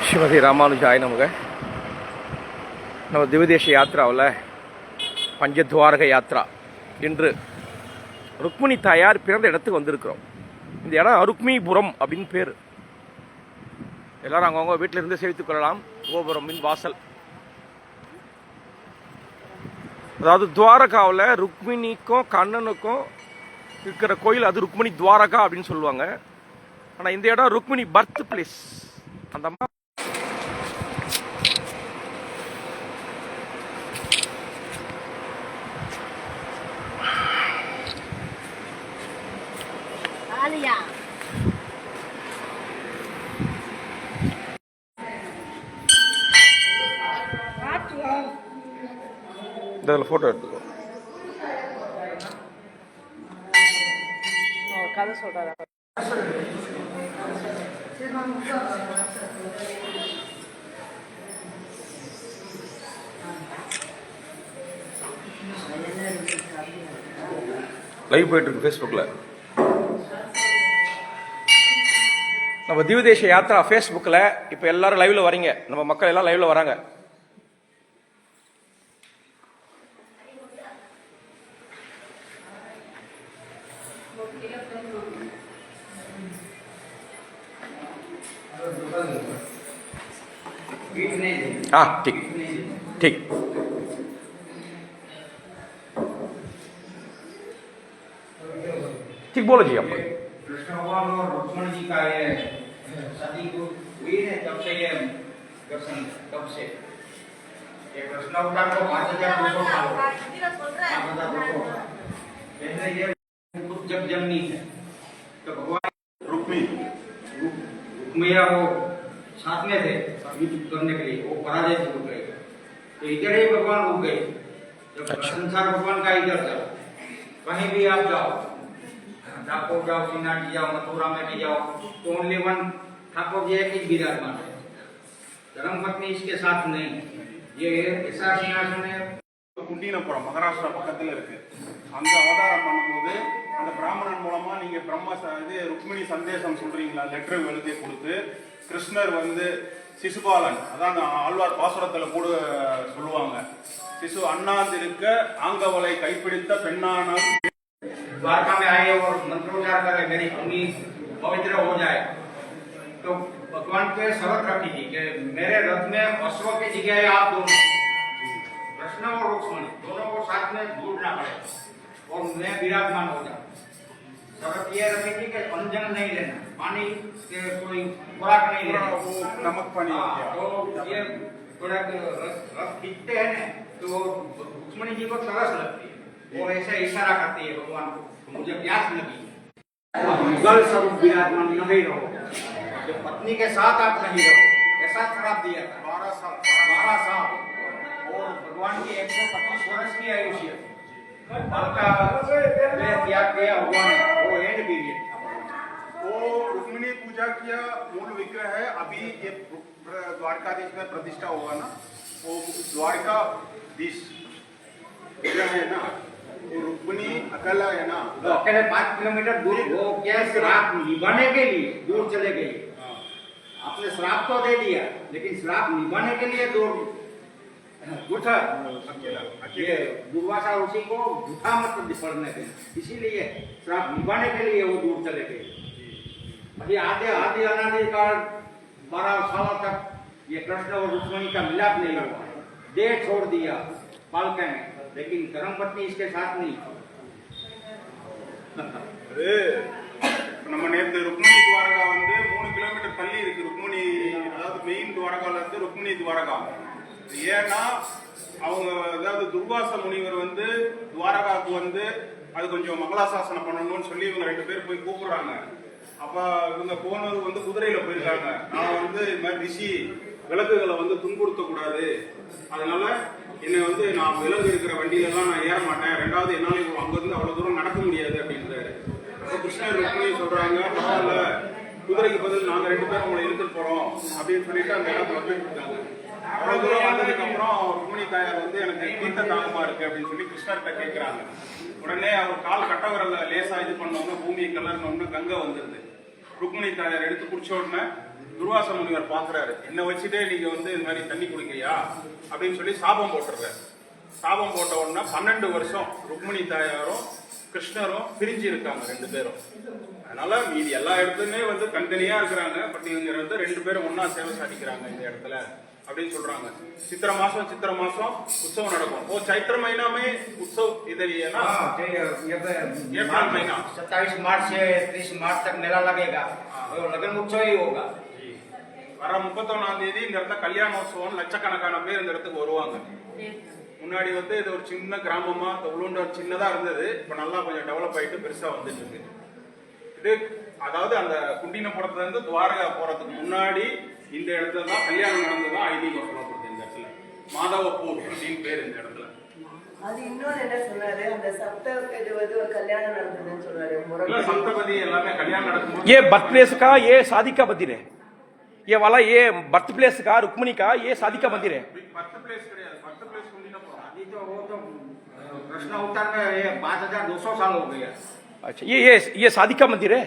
ஸ்ரீமதி ராமானுஜாய நமக. நம்ம திவதேச யாத்திராவில் பஞ்சத்வாரக யாத்ரா இன்று ருக்மிணி தாயார் பிறந்த இடத்துக்கு வந்திருக்கிறோம். இந்த இடம் ருக்மிபுரம் அப்படின்னு பேர். எல்லாரும் அவங்கவுங்க வீட்டில் இருந்து சேவித்துக் கொள்ளலாம். கோபுரம் வாசல், அதாவது துவாரகாவில் ருக்மிணிக்கும் கண்ணனுக்கும் இருக்கிற கோயில், அது ருக்மிணி துவாரகா அப்படின்னு சொல்லுவாங்க. ஆனால் இந்த இடம் ருக்மிணி பர்த் பிளேஸ். அந்த அம்மா இதில் ஃபோட்டோ எடுத்துக்கோ. கதை சொல்கிறாரா? லைவ் போயிட்டு இருக்கு ஃபேஸ்புக்கில். நம்ம திவதேச யாத்ரா ஃபேஸ்புக்கில் இப்போ எல்லாரும் லைவ்ல வரீங்க. நம்ம மக்கள் எல்லாம் லைவ்ல வராங்க. हाँ ठीक ठीक ठीक बोलो जी आप. कृष्ण भगवान और लक्ष्मण जी का ये शादी को हुई है तब से ये दर्शन, तब से ये कृष्ण अवतार को 5200 साल पहले ये जब जन्मी है तो भगवान रुक्मिया वो साथ में थे युद्ध करने के लिए. वो पराजित हो गए तो इधर ही भगवान रुक गए. जब संसार भगवान का इधर चला, कहीं भी आप जाओ, ठाकुर जाओ, सिन्नाटी जाओ, मथुरा में भी जाओ, तो ओनली वन ठाकुर जी एक ही विराजमान है. धर्मपत्नी इसके साथ नहीं. ये ऐसा सिंहासन है. குண்டீனபுரம் மகாராஷ்டிரா பக்கத்தில் இருக்கு. அங்க அவதாரம் பண்ணும்போது அந்த பிராமணன் மூலமா நீங்க இது ருக்மிணி சந்தேசம் சொல்றீங்களா, லெட்டர் எழுதி கொடுத்து கிருஷ்ணர் சிசுபாலன், அதான் ஆழ்வார் பாசுரத்துல கூட சொல்லுவாங்க, சிசு அண்ணாந்திருக்க ஆங்கவலை கைப்பிடித்த பெண்ணானால் द्वारका में आए और मंत्रोच्चार करे मेरी भूमि पवित्र हो जाए. तो भगवान के शर्त रखी थी कि मेरे रथ में अश्व की जगह आप दोनों, कृष्ण और लक्ष्मण दोनों को साथ में जुड़ना पड़े और मैं विराजमान हो जाऊं. शर्त ये रखी थी कि अंजन नहीं लेना, पानी के कोई खुराक नहीं लेना, वो नमक पानी. तो ये थोड़ा रथ खींचते हैं ना तो लक्ष्मण जी को तरस लगती है. वो ऐसा इशारा करती है भगवान को, मुझे प्यास लगी. युगल स्वरूप विराजमान नहीं रहो, जो पत्नी के साथ आप नहीं रहो, ऐसा खराब दिया था. 12 साल और भगवान की 125 वर्ष की आयुष्य का त्याग किया भगवान ने. वो एंड पीरियड वो रुक्मिणी पूजा किया मूल विग्रह है. अभी ये द्वारकाधीश में प्रतिष्ठा होगा ना, वो द्वारकाधीश विग्रह है ना, वो रुक्मिणी अकेला है ना, तो अकेले 5 किलोमीटर दूर वो क्या श्राप निभाने के लिए दूर चले गए. आपने श्राप तो दे दिया, लेकिन श्राप निभाने के लिए दूर उठा. ये दुर्वासा ऋषि को झूठा मत पड़ने देना, इसीलिए श्राप निभाने के लिए वो दूर चले गए. अभी आदि अनादि काल 12 सालों तक ये कृष्ण और रुक्मिणी का मिलाप नहीं हुआ. देह छोड़ दिया पालके में, लेकिन धर्मपत्नी इसके साथ नहीं. நம்ம நேற்று ருக்மிணி துவாரகா 3 கிலோமீட்டர் தள்ளி இருக்கு. ருக்மிணி, அதாவது மெயின் துவாரகால இருந்து ருக்மிணி துவாரகா. ஏன்னா அவங்க துர்வாச முனிவர் துவாரகாவுக்கு அது கொஞ்சம் மங்களாசாசனம் பண்ணணும்னு சொல்லி இவங்க 2 பேர் போய் கூப்பிடுறாங்க. அப்ப இவங்க போனது குதிரையில போயிருக்காங்க. நான் இது மாதிரி ரிஷி விலங்குகளை துன்புறுத்த கூடாது, அதனால என்னை நான் விலங்கு இருக்கிற வண்டியில எல்லாம் நான் ஏற மாட்டேன், 2வது என்னால அங்கிருந்து அவ்வளவு தூரம் நடக்க முடியாது அப்படின்றாரு. கிருஷ்ணர் ருக்மிணி சொல்றாங்க, பரவாயில்ல, குதிரைக்கு பதில் நாங்க 2 பேரும் உங்களை இழுத்துட்டு போறோம் அப்படின்னு சொல்லிட்டு அந்த இடத்துல போயிட்டு இருக்காங்க. அவ்வளவு தூரம் வந்ததுக்கு அப்புறம் ருக்மிணி தாயார் எனக்கு தீர்த்த தாகமா இருக்கு அப்படின்னு சொல்லி கிருஷ்ணர்கிட்ட கேட்கிறாங்க. உடனே அவர் கால் கட்டவரல லேசா இது பண்ணோம்னா பூமியை கலர்னோம்னா கங்கை வந்துருது. ருக்மிணி தாயார் எடுத்து குடிச்ச உடனே துர்வாச முனிவர் பாக்குறாரு, என்ன வச்சுட்டே நீங்க வந்து இது மாதிரி தண்ணி குடிக்கிறியா அப்படின்னு சொல்லி சாபம் போட்டுறாரு. சாபம் போட்ட உடனே 12 வருஷம் ருக்மிணி தாயாரும் கிருஷ்ணரும் பிரிஞ்சு இருக்காங்க 2 பேரும். அதனால மீதி எல்லா இடத்துலயுமே வந்து தனித்தனியா இருக்கிறாங்க. பட் இவங்க வந்து 2 பேரும் ஒன்னா சேவை சாதிக்கிறாங்க இந்த இடத்துல அப்படின்னு சொல்றாங்க. சித்திர மாசம் உற்சவம் நடக்கும். ஓ चैत्र महीना में उत्सव इधर ही है ना? अप्रैल महीना 27 मार्च से 30 मार्च तक मेला लगेगा, वो लगन उत्सव ही होगा. வர 31ஆம் தேதி இந்த இடத்துல கல்யாணோத்சவம், லட்சக்கணக்கான பேர் இந்த இடத்துக்கு வருவாங்க. முன்னாடி வந்து இது ஒரு சின்ன கிராமமா உள்ளூண்ட சின்னதா இருந்தது. இப்ப நல்லா கொஞ்சம் டெவலப் ஆயிட்டு பெருசா வந்துட்டு இருக்கு. இது அதாவது அந்த குண்டினபுரத்துல இருந்து துவாரகா போறதுக்கு முன்னாடி இந்த இடத்துல தான் கல்யாணம் நடந்ததா ஐதீகம் சொல்லப்படுது. இந்த இடத்துல மாதவப்பூர் அப்படின்னு பேர் இந்த இடத்துல. அது இன்னொன்னு என்ன சொன்னாரு, அந்த சப்த இது வந்து ஒரு கல்யாணம் நடந்ததுன்னு சொன்னாரு. சப்தபதி எல்லாமே கல்யாணம் நடக்கும். ये बर्थ प्लेस का, ये शादी का मंदिर है. ये वाला ये बर्थ प्लेस का रुक्मिणी का, ये शादी का मंदिर है. பர்த் பிளேஸ் கிடையாது. Birth place Kundinapuram. अभी तो वो तो कृष्ण अवतार में ये 5200 साल हो गया. अच्छा, ये शादी का मंदिर है.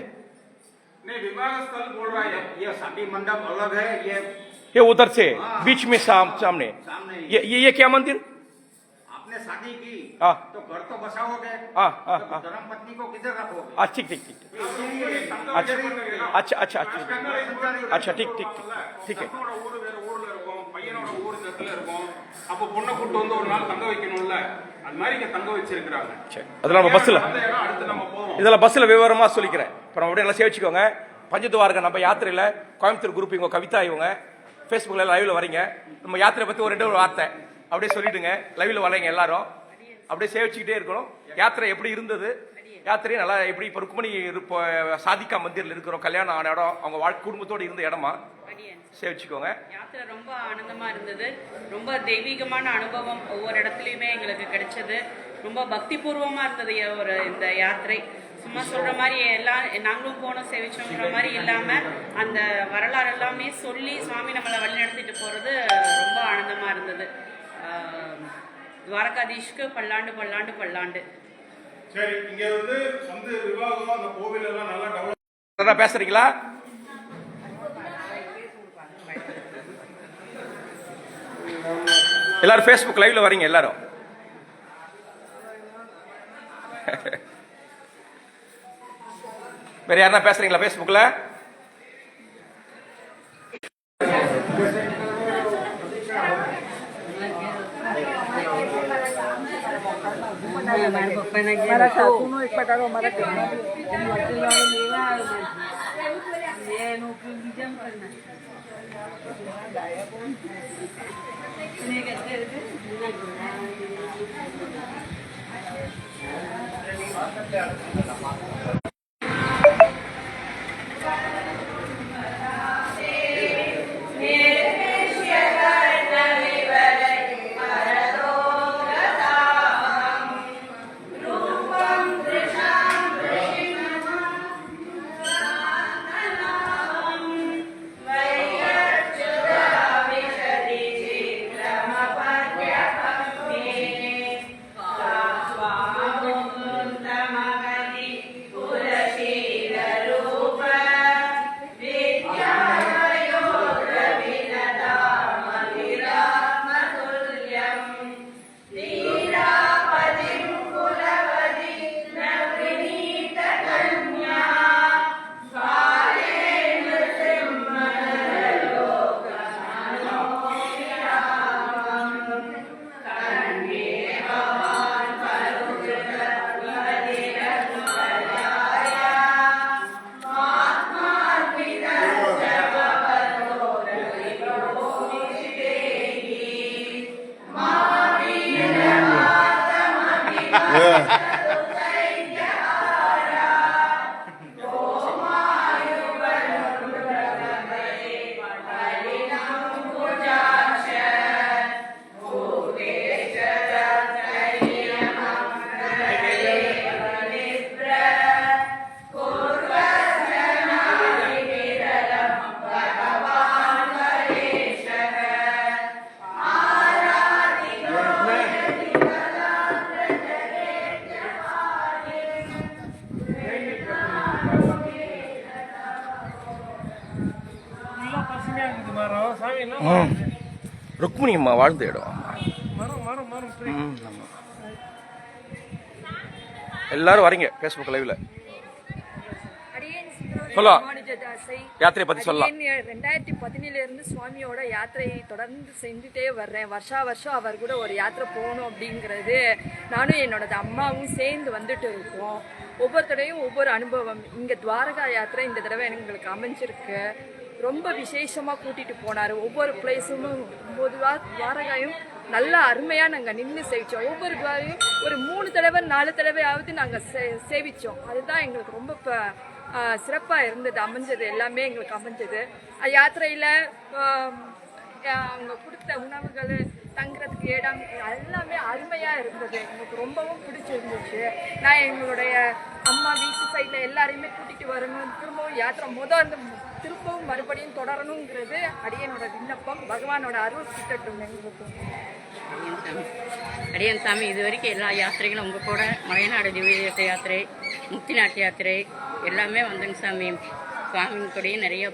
नहीं, विवाह स्थल बोल रहा है. ये शादी मंडप अलग है, ये उधर से बीच में सामने. ये क्या मंदिर? आपने शादी की हाँ. तो घर तो बसाओगे, हाँ, हाँ, तो हाँ. धर्म पत्नी को किधर रखोगे? ठीक. अच्छा ठीक है. தன்னோட ஊரு வேற ஊர்ல இருக்கும், பையனோட ஊர் இந்த இடத்துல இருக்கும். அப்ப பொண்ணை கூட்டு வந்து ஒரு நாள் தங்க வைக்கணும்ல, அது மாதிரி இங்க தங்க வச்சிருக்காங்க. சரி, அதெல்லாம் நம்ம பஸ்ல அடுத்து நம்ம போவோம். இதெல்லாம் பஸ்ல விவரமா சொல்லிக்கிறேன். அப்புறம் அப்படியே எல்லாம் சேவிச்சுக்கோங்க. பஞ்சத்வாரகா நம்ம யாத்திரையில கோயம்புத்தூர் குரூப் இவங்க கவிதா இவங்க ஃபேஸ்புக்ல லைவ்ல வரீங்க. நம்ம யாத்திரை பத்தி ஒரு 2 வார்த்தை அப்படியே சொல்லிடுங்க. லைவ்ல வரீங்க எல்லாரும், அப்படியே சேவிச்சுக்கிட்டே இருக்கணும். யாத்திரை எப்படி இருந்தது, யாத்திரை நல்லா எப்படி இப்போ ருக்மணி சாதிகா மந்திரில் இருக்கிறோம், கல்யாணம் ஆன இடம், அவங்க குடும்பத்தோடு இருந்த இடமா சேவிச்சுக்கோங்க. யாத்திரை ரொம்ப ஆனந்தமா இருந்தது. ரொம்ப தெய்வீகமான அனுபவம் ஒவ்வொரு இடத்துலயுமே எங்களுக்கு கிடைச்சது. ரொம்ப பக்தி பூர்வமா இருந்தது இந்த யாத்திரை. சும்மா சொல்ற மாதிரி எல்லாம் நாங்களும் போனோம் சேவிச்சோங்கிற மாதிரி இல்லாம அந்த வரலாறு எல்லாமே சொல்லி சுவாமி நம்மளை வழி நடத்திட்டு போறது ரொம்ப ஆனந்தமா இருந்தது. துவாரகாதீஷ்க்கு பல்லாண்டு பல்லாண்டு பல்லாண்டு. சரி, இங்க வந்து விவாகம் அந்த கோவில் எல்லாம் நல்லா டெவலப் பேசுறீங்களா? எல்லாரும் ஃபேஸ்புக் லைவ்ல வரீங்க எல்லாரும். வேற யாரா பேசுறீங்களா ஃபேஸ்புக்ல? Para satu espatado para que no. Rukmini அம்மா வாழ்ந்த இடம். ஆமா. எல்லாரும் வரீங்க ஃபேஸ்புக் லைவ்ல. சொல்லலாம் யாத்திரை பத்தி சொல்லலாம். 2017 இருந்து சுவாமியோட யாத்திரையை தொடர்ந்து செஞ்சுட்டே வர்றேன். வருஷா வருஷம் அவர் கூட ஒரு யாத்திரை போகணும் அப்படிங்கிறது நானும் என்னோட அம்மாவும் சேர்ந்து வந்துட்டு இருக்கோம். ஒவ்வொரு தடவையும் ஒவ்வொரு அனுபவம். இங்கே துவாரகா யாத்திரை இந்த தடவை எங்களுக்கு அமைஞ்சிருக்கு. ரொம்ப விசேஷமாக கூட்டிகிட்டு போனார். ஒவ்வொரு பிளேஸும் பொதுவாக துவாரகாயும் நல்லா அருமையாக நாங்கள் நின்று சேவித்தோம். ஒவ்வொரு துவாரையும் ஒரு 3 தடவை 4 தடவையாவது நாங்கள் சேவித்தோம். அதுதான் எங்களுக்கு ரொம்ப சிறப்பாக இருந்தது. அமைஞ்சது எல்லாமே எங்களுக்கு அமைஞ்சது. யாத்திரையில் அவங்க கொடுத்த உணவுகள், தங்குறதுக்கு இடம் எல்லாமே அருமையாக இருந்தது. எனக்கு ரொம்பவும் பிடிச்சிருந்துச்சு. நான் எங்களுடைய அம்மா வீட்டு சைடில் எல்லாரையுமே கூட்டிகிட்டு வரணும். திரும்பவும் யாத்திரை திரும்பவும் மறுபடியும் தொடரணுங்கிறது அடியனோட விண்ணப்பம். பகவானோட அருள் கிட்டட்டும் எங்களுக்கு. அடியன் சாமி, இது வரைக்கும் எல்லா யாத்திரைகளும் உங்கள் கூட மலைநாடு திவ்ய யாத்திரை, முக்தி நாட்டு யாத்திரை எல்லாமே வந்தேங்க சாமி. சுவாமிங்க கூடயும் நிறைய